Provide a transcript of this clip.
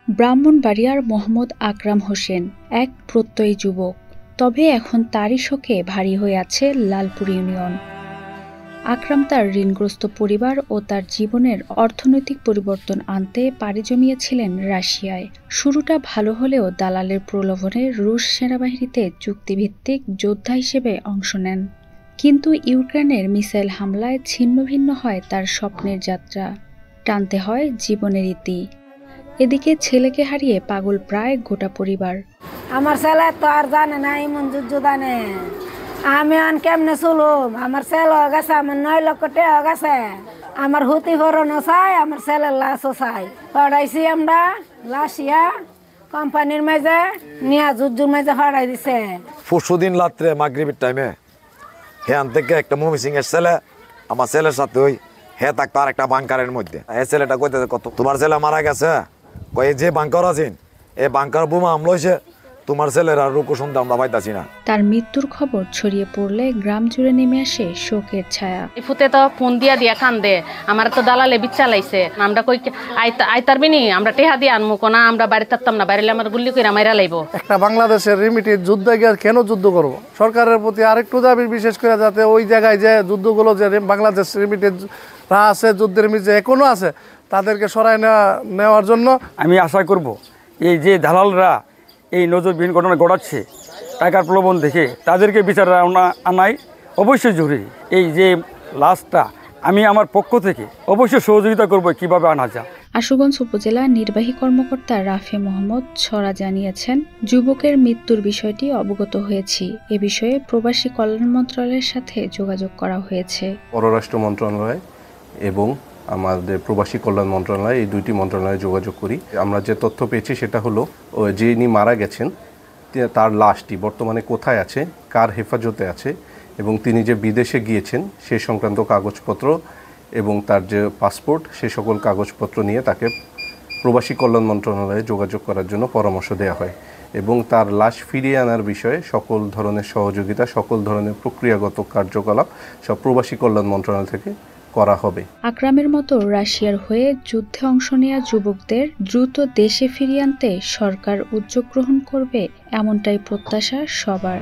ব্রাহ্মণবাড়িয়ার মোহাম্মদ আকরাম হোসেন এক প্রত্যয়ী যুবক, তবে এখন তারই শোকে ভারী হয়ে আছে লালপুর ইউনিয়ন। আকরাম তার ঋণগ্রস্ত পরিবার ও তার জীবনের অর্থনৈতিক পরিবর্তন আনতে পাড়ি জমিয়েছিলেন রাশিয়ায়। শুরুটা ভালো হলেও দালালের প্রলোভনে রুশ সেনাবাহিনীতে চুক্তিভিত্তিক যোদ্ধা হিসেবে অংশ নেন। কিন্তু ইউক্রেনের মিসাইল হামলায় ছিন্নভিন্ন হয় তার স্বপ্নের যাত্রা, টানতে হয় জীবনের ইতি। এদিকে ছেলেকে হারিয়ে পাগল প্রায় গোটা পরিবার। আমার ছেলে তো আর জানে না এমন যুদ্ধ জানে, আমি আন কেমনে চলুম? আমার ছেলে হয়ে গেছে, আমার 9 লক্ষ টাকা হয়ে গেছে, আমার হুতি ফরনও চাই, আমার ছেলের লাশও চাই। পড়াইছি আমরা লাশিয়া কোম্পানির মাঝে নিয়ে যুদ্ধের মাঝে পড়াই দিছে। পরশুদিন রাত্রে মাগরিবের টাইমে হ্যাঁ থেকে একটা মমি সিং এর ছেলে আমার ছেলের সাথে ওই হ্যাঁ থাকতো আর একটা বাংকারের মধ্যে। এই ছেলেটা কইতে কত তোমার ছেলে মারা গেছে, কয়ে যে বাংকার আছেন এই বাংকার বোমা হামলা হয়েছে, তোমার ছেলের আর রুকু শুনতে আমরা পাইতাছি না। তার মৃত্যুর খবর ছড়িয়ে পড়লে গ্রাম জুড়ে নেমে আসে শোকের ছায়া। ফুতে তো ফোন দিয়া কান্দে, আমার তো দালালে বিচালাইছে, আমরা কই আইতারবিনি, আমরা টেহা দিয়ে আনমু কোনা, আমরা বাড়ি থাকতাম না, বাইরে আমার গুল্লি কইরা মাইরা লাইবো। একটা বাংলাদেশের রিমিটেড যুদ্ধ গিয়ে কেন যুদ্ধ করব? সরকারের প্রতি আরেকটু দাবি, বিশেষ করে যাতে ওই জায়গায় যে যুদ্ধগুলো যে বাংলাদেশ রিমিটেড আছে যুদ্ধের মিজে এখনো আছে তাদেরকে সরাই নেওয়ার জন্য আমি আশা করব এই যে দালালরা এই নজরবিহীন ঘটনা ঘটাচ্ছে টাকার প্রলোভন দেখে তাদেরকে বিচার আনাই অবশ্যই জরুরি। এই যে লাশটা আমি আমার পক্ষ থেকে অবশ্যই সহযোগিতা করব কিভাবে আনা যায়। আশুগঞ্জ উপজেলা নির্বাহী কর্মকর্তা রাফি মোহাম্মদ ছড়া জানিয়েছেন, যুবকের মৃত্যুর বিষয়টি অবগত হয়েছি। এ বিষয়ে প্রবাসী কল্যাণ মন্ত্রণালয়ের সাথে যোগাযোগ করা হয়েছে। পররাষ্ট্র মন্ত্রণালয় এবং আমাদের প্রবাসী কল্যাণ মন্ত্রণালয়, এই দুইটি মন্ত্রণালয়ে যোগাযোগ করি। আমরা যে তথ্য পেয়েছি সেটা হলো যিনি মারা গেছেন তার লাশটি বর্তমানে কোথায় আছে, কার হেফাজতে আছে এবং তিনি যে বিদেশে গিয়েছেন সে সংক্রান্ত কাগজপত্র এবং তার যে পাসপোর্ট সে সকল কাগজপত্র নিয়ে তাকে প্রবাসী কল্যাণ মন্ত্রণালয়ে যোগাযোগ করার জন্য পরামর্শ দেওয়া হয় এবং তার লাশ ফিরিয়ে আনার বিষয়ে সকল ধরনের সহযোগিতা, সকল ধরনের প্রক্রিয়াগত কার্যকলাপ সব প্রবাসী কল্যাণ মন্ত্রণালয় থেকে করা হবে। আকরামের মতো রাশিয়ার হয়ে যুদ্ধে অংশ নেওয়া যুবকদের দ্রুত দেশে ফিরিয়ে আনতে সরকার উদ্যোগ গ্রহণ করবে, এমনটাই প্রত্যাশা সবার।